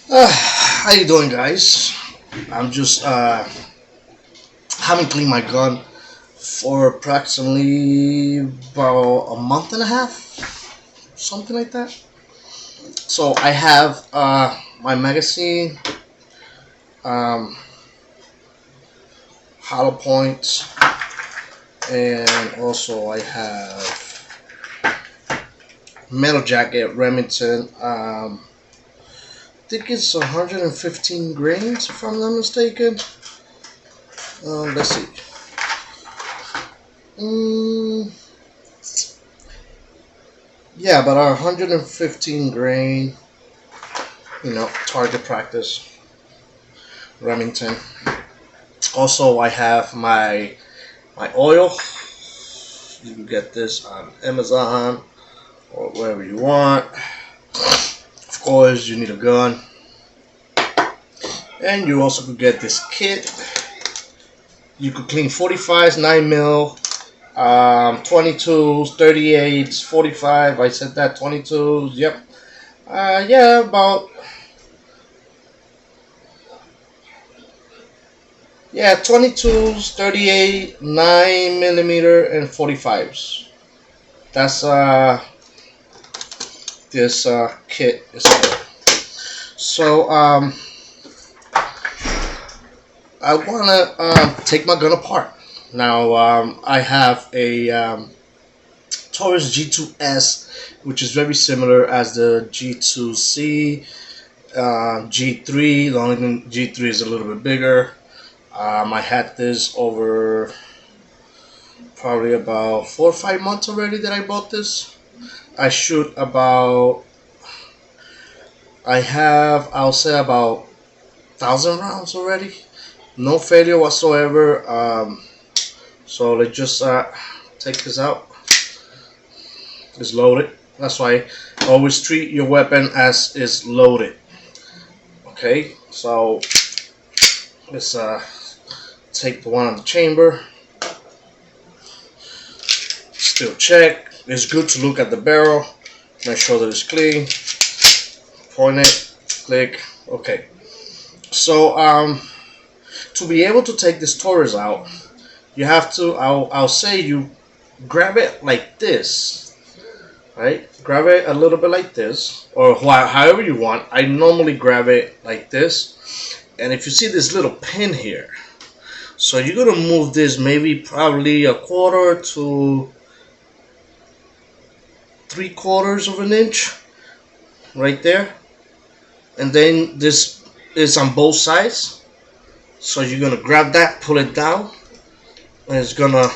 How you doing, guys? I'm just haven't cleaned my gun for approximately about a month and a half, something like that. So I have my magazine, um, hollow points, and also I have metal jacket Remington. I think it's 115 grains, if I'm not mistaken. Let's see. Mm, yeah, about 115 grain. Target practice Remington. Also, I have my oil. You can get this on Amazon or wherever you want. Of course, you need a gun, and you also could get this kit. You could clean 45s, 9mm, 22s, 38s, 45. I said that 22s. Yep. Yeah, about 22s, 38, 9mm, and 45s. That's this kit is for. So I wanna take my gun apart. Now I have a Taurus G2s, which is very similar as the G2c, G3. The only thing G3 is a little bit bigger. I had this over probably about 4 or 5 months already that I bought this. I shoot about, I'll say about 1,000 rounds already. No failure whatsoever. So let's just take this out. It's loaded. That's why always treat your weapon as is loaded. Okay, so let's take the one on the chamber. Still check. It's good to look at the barrel. Make sure that it's clean. Point it. Click. Okay. So to be able to take this Taurus out, you have to. I'll say you grab it like this, right? Grab it a little bit like this, or however you want. I normally grab it like this, and if you see this little pin here, so you're gonna move this maybe probably 1/4 to 3/4 of an inch, right there, and then this is on both sides. So you're gonna grab that, pull it down, and it's gonna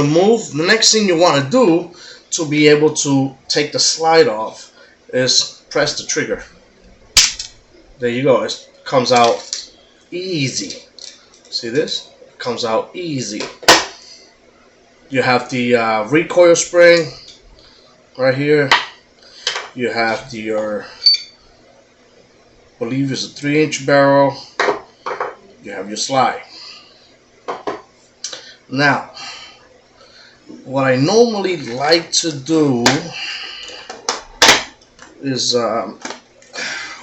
move. The next thing you want to do to be able to take the slide off is press the trigger. There you go. It comes out easy. See this? It comes out easy. You have the recoil spring right here. You have your, I believe it's a 3-inch barrel. You have your slide. Now, what I normally like to do is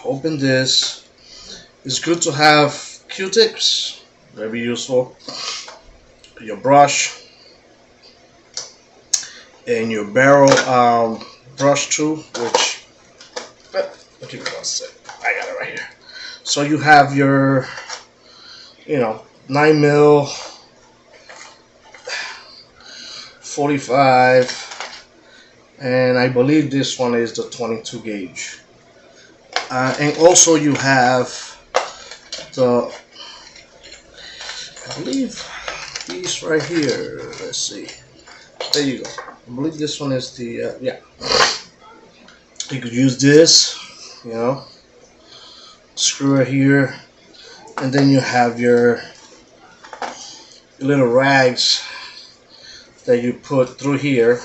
open this. It's good to have Q-tips, very useful. Your brush and your barrel brush too, which I'll give it 1 sec. I got it right here. So you have your 9mm, 45, and I believe this one is the 22 gauge. And also you have the, I believe these right here. Let's see. There you go. I believe this one is the yeah. You could use this, screw it here, and then you have your little rags that you put through here,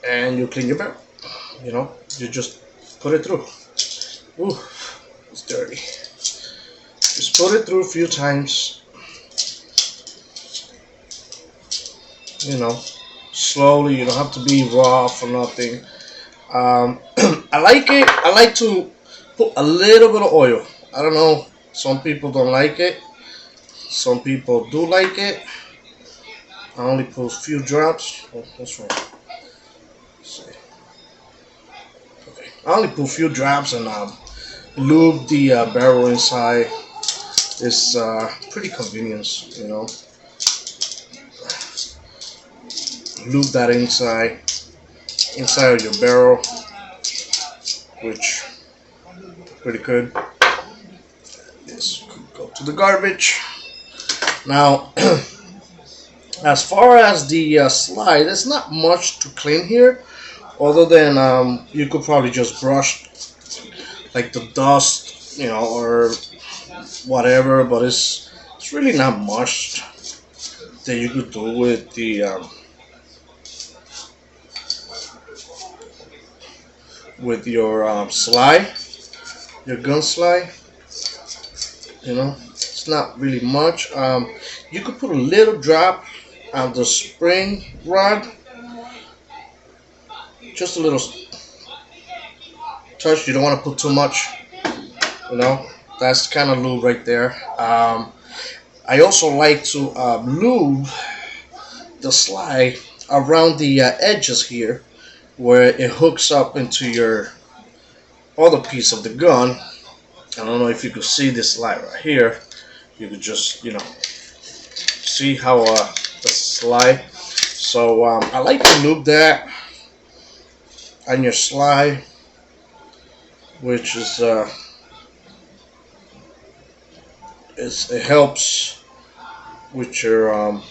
and you clean your barrel. You just put it through. Ooh, it's dirty. Just put it through a few times. Slowly. You don't have to be raw for nothing. I like it. I like to put a little bit of oil. I don't know. Some people don't like it. Some people do like it. I only put a few drops. Oh, what's wrong? Let's see. Okay. I only put a few drops and lube the barrel inside. It's pretty convenient, you know. Lube that inside of your barrel, which pretty good. This could go to the garbage. Now, as far as the slide, there's not much to clean here, other than you could probably just brush like the dust, you know, or whatever. But it's really not much that you could do with your slide, your gun slide. You know, it's not really much. You could put a little drop of the spring rod, just a little touch. You don't want to put too much. You know, that's kind of lube right there. I also like to lube the slide around the edges here, where it hooks up into your other piece of the gun. I don't know if you could see this slide right here. You could just, you know, see how the slide. So I like to lube that on your slide, which is it helps with your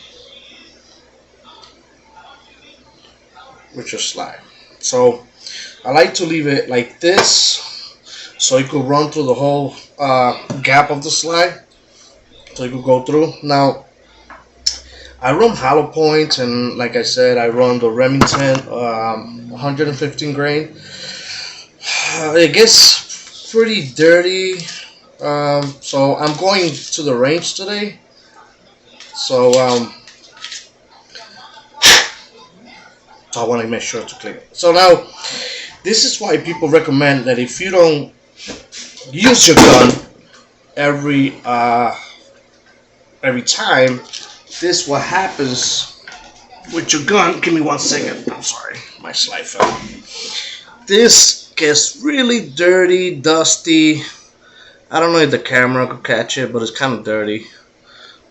slide. So I like to leave it like this, so it could run through the whole gap of the slide, so it could go through. Now I run hollow points, and like I said, I run the Remington 115 grain. It gets pretty dirty, so I'm going to the range today. So I want to make sure to clean it. So now, this is why people recommend that if you don't use your gun every time, this what happens with your gun. Give me 1 second. I'm sorry, my slide fell. This gets really dirty, dusty. I don't know if the camera could catch it, but it's kind of dirty.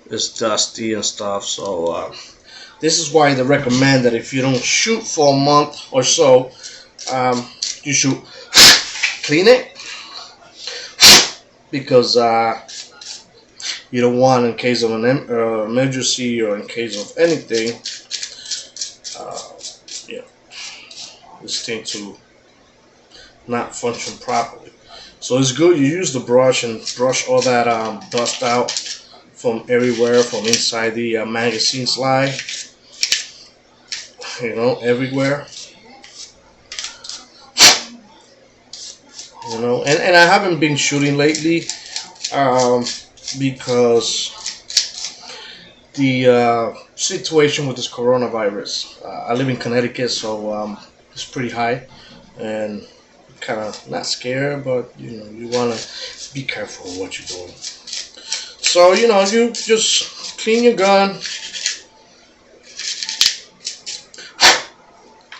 It's dusty and stuff. So this is why they recommend that if you don't shoot for a month or so, you should clean it, because you don't want, in case of an emergency or in case of anything, yeah, this thing to not function properly. So it's good you use the brush and brush all that dust out from everywhere, from inside the magazine slide, you know, everywhere. You know, and I haven't been shooting lately because the situation with this coronavirus. I live in Connecticut, so it's pretty high, and kind of not scared, but you know, you want to be careful of what you're doing. So you know, you just clean your gun,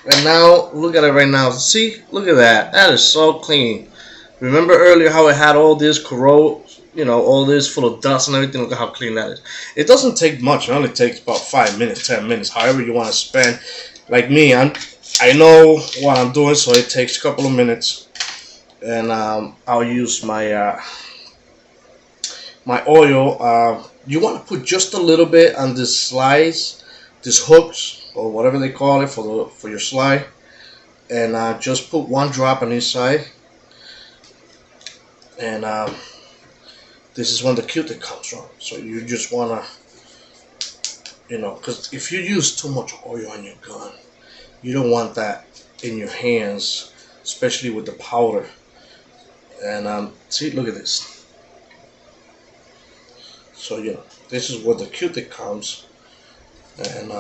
and now look at it right now. See, look at that. That is so clean. Remember earlier how it had all this you know, all this full of dust and everything. Look at how clean that is. It doesn't take much. It only takes about 5 minutes, 10 minutes, however you want to spend. Like me, I know what I'm doing, so it takes a couple of minutes, and I'll use my my oil. You want to put just a little bit on this slides, these hooks or whatever they call it for your slide, and just put 1 drop on each side. And this is when the Q-tip comes from. So you just wanna, you know, because if you use too much oil on your gun, you don't want that in your hands, especially with the powder. And see, look at this. So you know, this is where the Q-tip comes, and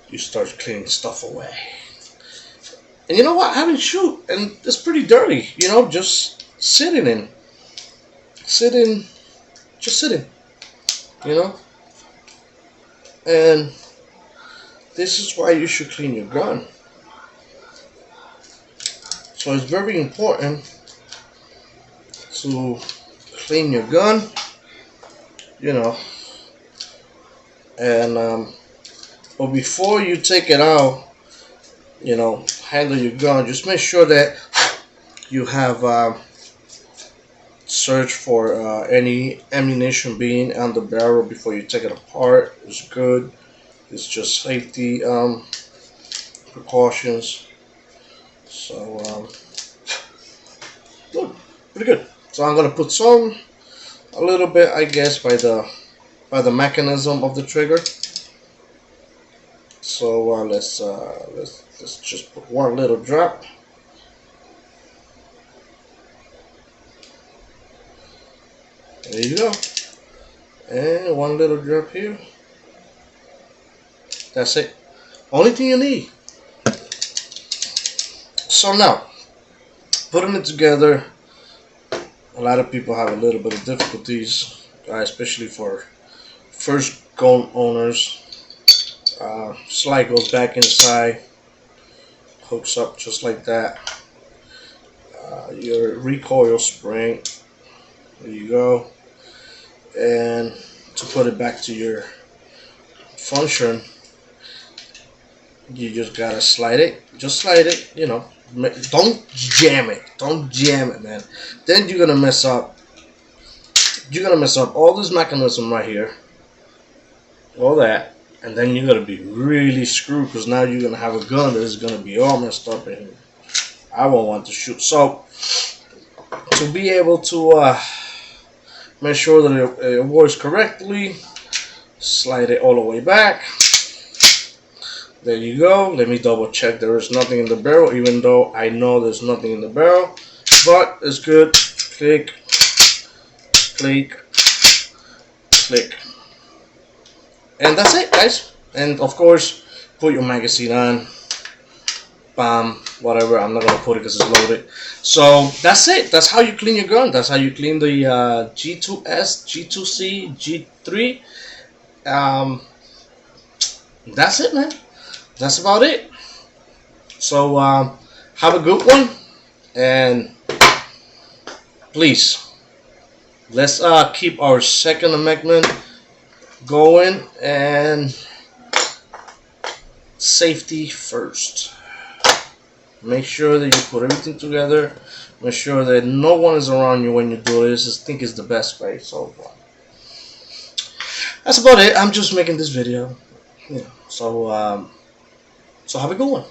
you start cleaning stuff away. And you know what? I haven't shoot, and it's pretty dirty. You know, just sitting, just sitting. You know, and this is why you should clean your gun. So it's very important to clean your gun. You know, and but before you take it out, you know, handle your gun. Just make sure that you have search for any ammunition being on the barrel before you take it apart. It's good. It's just safety precautions. So good, pretty good. So I'm gonna put a little bit, I guess, by the mechanism of the trigger. So let's just put one little drop. There you go. And one little drop here. That's it. Only thing you need. So now, putting it together, a lot of people have a little bit of difficulties, especially for first gun owners. Slide goes back inside, hooks up just like that. Your recoil spring, there you go. And to put it back to your function, you just gotta slide it. Just slide it, you know. Don't jam it. Don't jam it, man. Then you're gonna mess up. You're gonna mess up all this mechanism right here. All that. And then you're gonna be really screwed because now you're gonna have a gun that is gonna be all messed up and I won't want to shoot. So to be able to make sure that it works correctly, slide it all the way back. There you go. Let me double check there is nothing in the barrel, even though I know there's nothing in the barrel, but it's good. Click, click, click. And that's it, guys. And of course, put your magazine on. Bam, whatever. I'm not gonna put it because it's loaded. So that's it. That's how you clean your gun. That's how you clean the G2s G2c G3. That's it, man. That's about it. So have a good one, and please let's keep our Second Amendment going, and safety first. Make sure that you put everything together. Make sure that no one is around you when you do this. I think it's the best way. So that's about it. I'm just making this video, you know. So so have a good one.